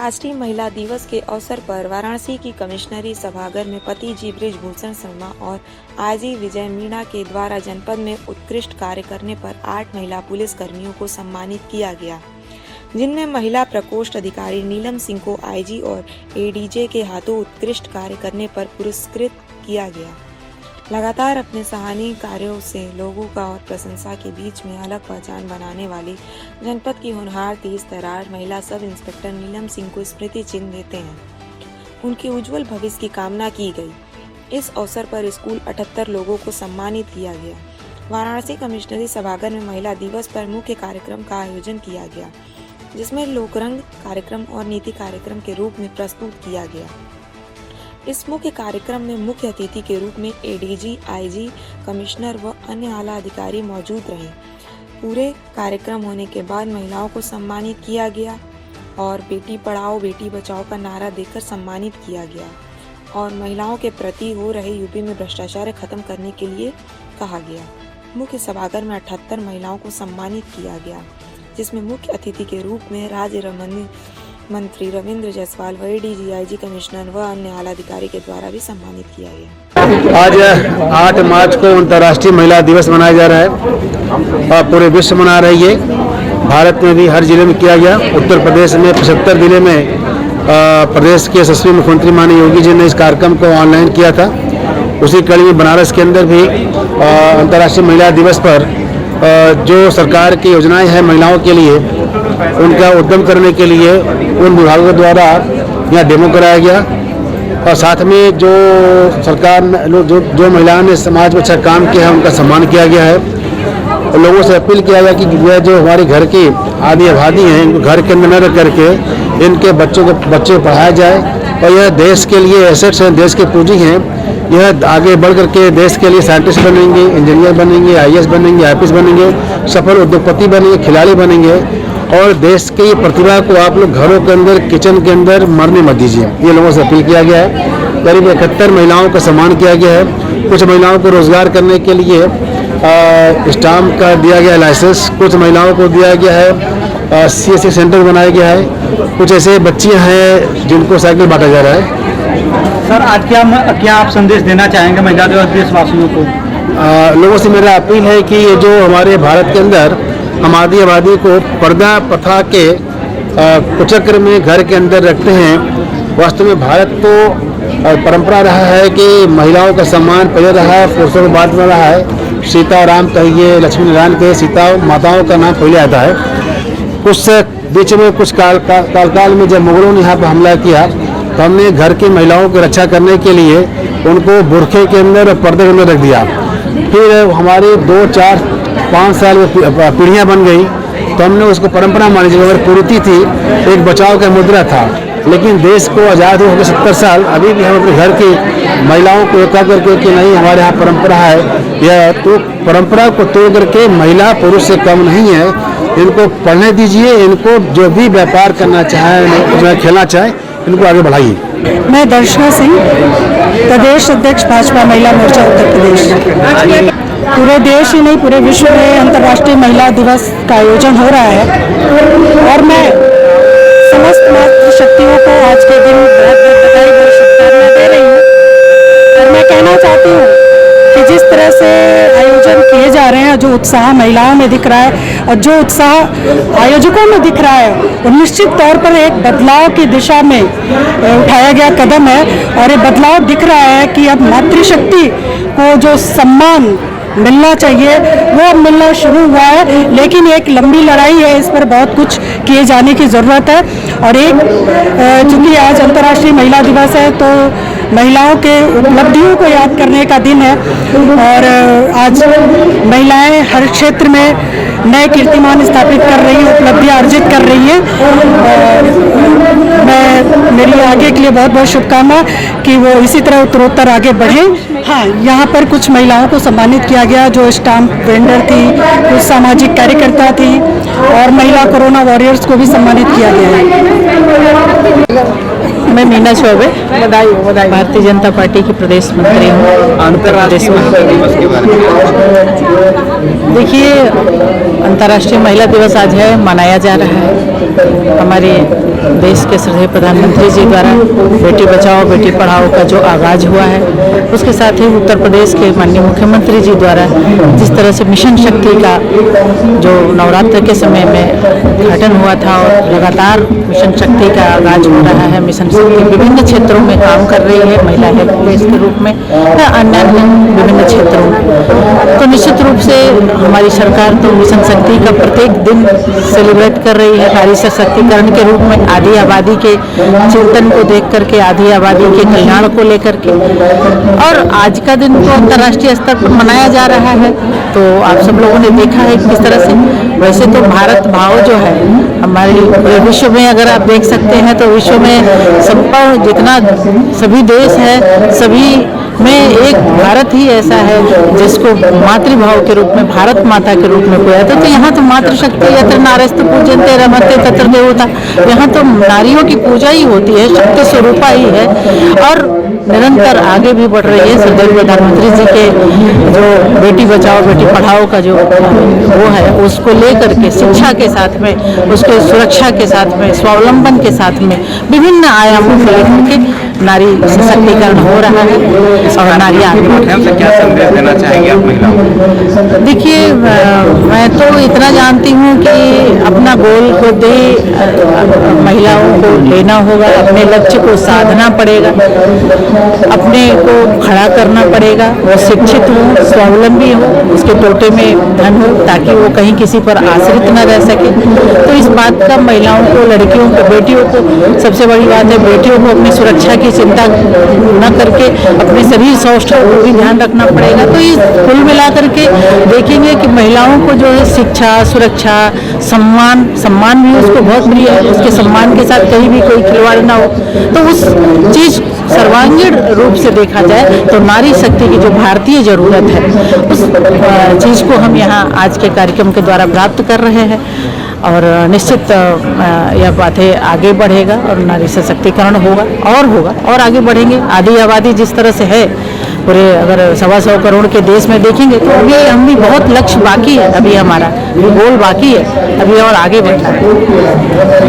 अंतर्राष्ट्रीय महिला दिवस के अवसर पर वाराणसी की कमिश्नरी सभागार में पति जी बृजभूषण शर्मा और आईजी विजय मीणा के द्वारा जनपद में उत्कृष्ट कार्य करने पर 8 महिला पुलिस कर्मियों को सम्मानित किया गया, जिनमें महिला प्रकोष्ठ अधिकारी नीलम सिंह को आईजी और एडीजे के हाथों उत्कृष्ट कार्य करने पर पुरस्कृत किया गया। लगातार अपने सराहनीय कार्यों से लोगों का और प्रशंसा के बीच में अलग पहचान बनाने वाली जनपद की होनहार तेज तर्रार महिला सब इंस्पेक्टर नीलम सिंह को स्मृति चिन्ह देते हैं। उनके उज्जवल भविष्य की कामना की गई। इस अवसर पर स्कूल 78 लोगों को सम्मानित किया गया। वाराणसी कमिश्नरी सभागार में महिला दिवस पर मुख्य कार्यक्रम का आयोजन किया गया, जिसमें लोकरंग कार्यक्रम और नीति कार्यक्रम के रूप में प्रस्तुत किया गया। इस मुख्य कार्यक्रम में मुख्य अतिथि के रूप में एडीजी, आईजी, कमिश्नर व अन्य आला अधिकारी मौजूद रहे। पूरे कार्यक्रम होने के बाद महिलाओं को सम्मानित किया गया और बेटी पढ़ाओ बेटी बचाओ का नारा देकर सम्मानित किया गया और महिलाओं के प्रति हो रहे यूपी में भ्रष्टाचार खत्म करने के लिए कहा गया। मुख्य सभागार में 78 महिलाओं को सम्मानित किया गया, जिसमें मुख्य अतिथि के रूप में राज्य मंत्री रविंद्र जायसवाल व एडीजी, आईजी, कमिश्नर व अन्य आला अधिकारी के द्वारा भी सम्मानित किया गया। आज 8 मार्च को अंतर्राष्ट्रीय महिला दिवस मनाया जा रहा है और पूरे विश्व मना रही है। भारत में भी हर जिले में किया गया। उत्तर प्रदेश में 75 जिले में प्रदेश के यशस्वी मुख्यमंत्री माननीय योगी जी ने इस कार्यक्रम को ऑनलाइन किया था। उसी कड़ी में बनारस के अंदर भी अंतर्राष्ट्रीय महिला दिवस पर जो सरकार की योजनाएं हैं महिलाओं के लिए, उनका उद्यम करने के लिए उन विभागों द्वारा यहाँ डेमो कराया गया और साथ में जो सरकार जो महिलाओं ने समाज में अच्छा काम किया है उनका सम्मान किया गया है। लोगों से अपील किया गया कि यह जो हमारे घर की आधी आबादी हैं, इनको घर के अंदर न रख करके इनके बच्चों को पढ़ाया जाए और यह देश के लिए एसेट्स हैं, देश के पूंजी हैं। यह आगे बढ़ करके देश के लिए साइंटिस्ट बनेंगे, इंजीनियर बनेंगे, आईएएस बनेंगे, आईपीएस बनेंगे, सफल उद्योगपति बनेंगे, खिलाड़ी बनेंगे और देश की प्रतिभा को आप लोग घरों के अंदर, किचन के अंदर मरने मत दीजिए। ये लोगों से अपील किया गया है। करीब 71 महिलाओं का सम्मान किया गया है। कुछ महिलाओं को रोजगार करने के लिए स्टाम्प का दिया गया लाइसेंस, कुछ महिलाओं को दिया गया है सीएससी सेंटर बनाया गया है। कुछ ऐसे बच्चियां हैं जिनको साइकिल बांटा जा रहा है। सर, आज क्या आप संदेश देना चाहेंगे महिला दिवस देशवासियों को? लोगों से मेरा अपील है कि ये जो हमारे भारत के अंदर हम आधी आबादी को पर्दा प्रथा के कुचक्र में घर के अंदर रखते हैं। वास्तव में भारत तो परंपरा रहा है कि महिलाओं का सम्मान पहले रहा है, पुरुषों के बाद में रहा है। सीता राम कहिए, लक्ष्मी नारायण कहिए, सीता माताओं का नाम पहले आता है। कुछ बीच में कुछ काल में जब मुगलों ने यहाँ पर हमला किया तो हमने घर की महिलाओं की रक्षा करने के लिए उनको बुरखे के अंदर और पर्दे के अंदर रख दिया। फिर हमारी 2, 4, 5 साल में पीढ़ियाँ बन गई तो हमने उसको परंपरा मानी। जब हमारी कुरीति थी, एक बचाव का मुद्रा था। लेकिन देश को आज़ाद हो गए 70 साल, अभी भी हम अपने घर की महिलाओं को एका करके कि नहीं हमारे यहाँ परंपरा है, यह तो परंपरा को तोड़ करके महिला पुरुष से कम नहीं है। इनको पढ़ने दीजिए, इनको जो भी व्यापार करना चाहे, खेलना चाहे, इनको आगे बढ़ाइए। मैं दर्शना सिंह, प्रदेश अध्यक्ष भाजपा महिला मोर्चा उत्तर प्रदेश। पूरे देश ही नहीं पूरे विश्व में अंतर्राष्ट्रीय महिला दिवस का आयोजन हो रहा है और मैं समस्त मातृशक्तियों को आज के दिन बहुत बहुत बधाई और शुभकामनाएं दे रही हूँ। और मैं कहना चाहती हूँ कि जिस तरह से आयोजन किए जा रहे हैं, जो उत्साह महिलाओं में दिख रहा है और जो उत्साह आयोजकों में दिख रहा है, वो निश्चित तौर पर एक बदलाव की दिशा में उठाया गया कदम है और ये बदलाव दिख रहा है कि अब मातृशक्ति को जो सम्मान मिलना चाहिए वो अब मिलना शुरू हुआ है। लेकिन एक लंबी लड़ाई है, इस पर बहुत कुछ किए जाने की ज़रूरत है। और चूँकि आज अंतर्राष्ट्रीय महिला दिवस है तो महिलाओं के उपलब्धियों को याद करने का दिन है और आज महिलाएं हर क्षेत्र में नए कीर्तिमान स्थापित कर रही हैं, उपलब्धियां अर्जित कर रही हैं। मैं मेरी आगे के लिए बहुत बहुत शुभकामना कि वो इसी तरह उत्तरोत्तर आगे बढ़ें। हाँ, यहाँ पर कुछ महिलाओं को सम्मानित किया गया जो स्टाम्प वेंडर थी, कुछ सामाजिक कार्यकर्ता थी और महिला कोरोना वॉरियर्स को भी सम्मानित किया गया है। मैं मीना चौबे, भारतीय जनता पार्टी की प्रदेश मंत्री हूँ। अंतर्राष्ट्रीय महिला दिवस के बारे में देखिए, अंतर्राष्ट्रीय महिला दिवस आज है, मनाया जा रहा है। हमारे देश के श्रद्धेय प्रधानमंत्री जी द्वारा बेटी बचाओ बेटी पढ़ाओ का जो आगाज हुआ है, उसके साथ ही उत्तर प्रदेश के माननीय मुख्यमंत्री जी द्वारा जिस तरह से मिशन शक्ति का जो नवरात्र के समय में उद्घाटन हुआ था और लगातार मिशन शक्ति का आगाज हो रहा है। मिशन शक्ति विभिन्न क्षेत्रों में काम कर रही है, महिला हेल्प डेस्क के रूप में या अन्य विभिन्न क्षेत्रों में। तो निश्चित रूप से हमारी सरकार तो मिशन शक्ति का प्रत्येक दिन सेलिब्रेट कर रही है नारी सशक्तिकरण के रूप में, आधी आबादी के चिंतन को देख करके, आधी आबादी के कल्याण को लेकर के। और आज का दिन तो अंतर्राष्ट्रीय स्तर पर मनाया जा रहा है, तो आप सब लोगों ने देखा है किस तरह से। वैसे तो भारत भाव जो है हमारे पूरे विश्व में अगर आप देख सकते हैं तो विश्व में संपूर्ण जितना सभी देश है, सभी में एक भारत ही ऐसा है जिसको मातृभाव के रूप में, भारत माता के रूप में कोया था। तो यहाँ तो मातृशक्ति यत्र नारस्तु पूज्यन्ते रमन्ते तत्र देवता, यहाँ तो नारियों की पूजा ही होती है, शक्ति स्वरूपा ही है और निरंतर आगे भी बढ़ रही है। श्रद्धेय प्रधानमंत्री जी के जो बेटी बचाओ बेटी पढ़ाओ का जो वो है, उसको लेकर के शिक्षा के साथ में, उसके सुरक्षा के साथ में, स्वावलंबन के साथ में विभिन्न आयामों को लेकर के नारी सशक्तिकरण हो रहा है और नारी आगे बढ़ रही है। क्या संदेश देना चाहेंगे आप महिलाओं को? देखिए, मैं तो इतना जानती हूँ कि अपना गोल खुद ही महिलाओं को लेना होगा, अपने लक्ष्य को साधना पड़ेगा, अपने को खड़ा करना पड़ेगा। वो शिक्षित हो, स्वावलंबी हो, उसके टोटे में धन हो ताकि वो कहीं किसी पर आश्रित न रह सके। तो इस बात का महिलाओं को, लड़कियों को, बेटियों को, सबसे बड़ी बात है बेटियों को अपनी सुरक्षा की चिंता न करके अपने शरीर सौष्ठव को भी ध्यान रखना पड़ेगा। तो ये कुल मिलाकर के देखेंगे कि महिलाओं को जो है शिक्षा, सुरक्षा, सम्मान भी उसको बहुत प्रिय है, उसके सम्मान के साथ कहीं भी कोई खिलवाड़ ना हो। तो उस चीज सर्वांगीण रूप से देखा जाए तो नारी शक्ति की जो भारतीय जरूरत है, उस चीज को हम यहाँ आज के कार्यक्रम के द्वारा प्राप्त कर रहे हैं और निश्चित यह बातें आगे बढ़ेगा और नारी सशक्तिकरण होगा और आगे बढ़ेंगे। आधी आबादी जिस तरह से है पूरे, अगर 125 करोड़ के देश में देखेंगे तो अभी हम भी बहुत लक्ष्य बाकी है, अभी हमारा गोल बाकी है, अभी और आगे बढ़ना है।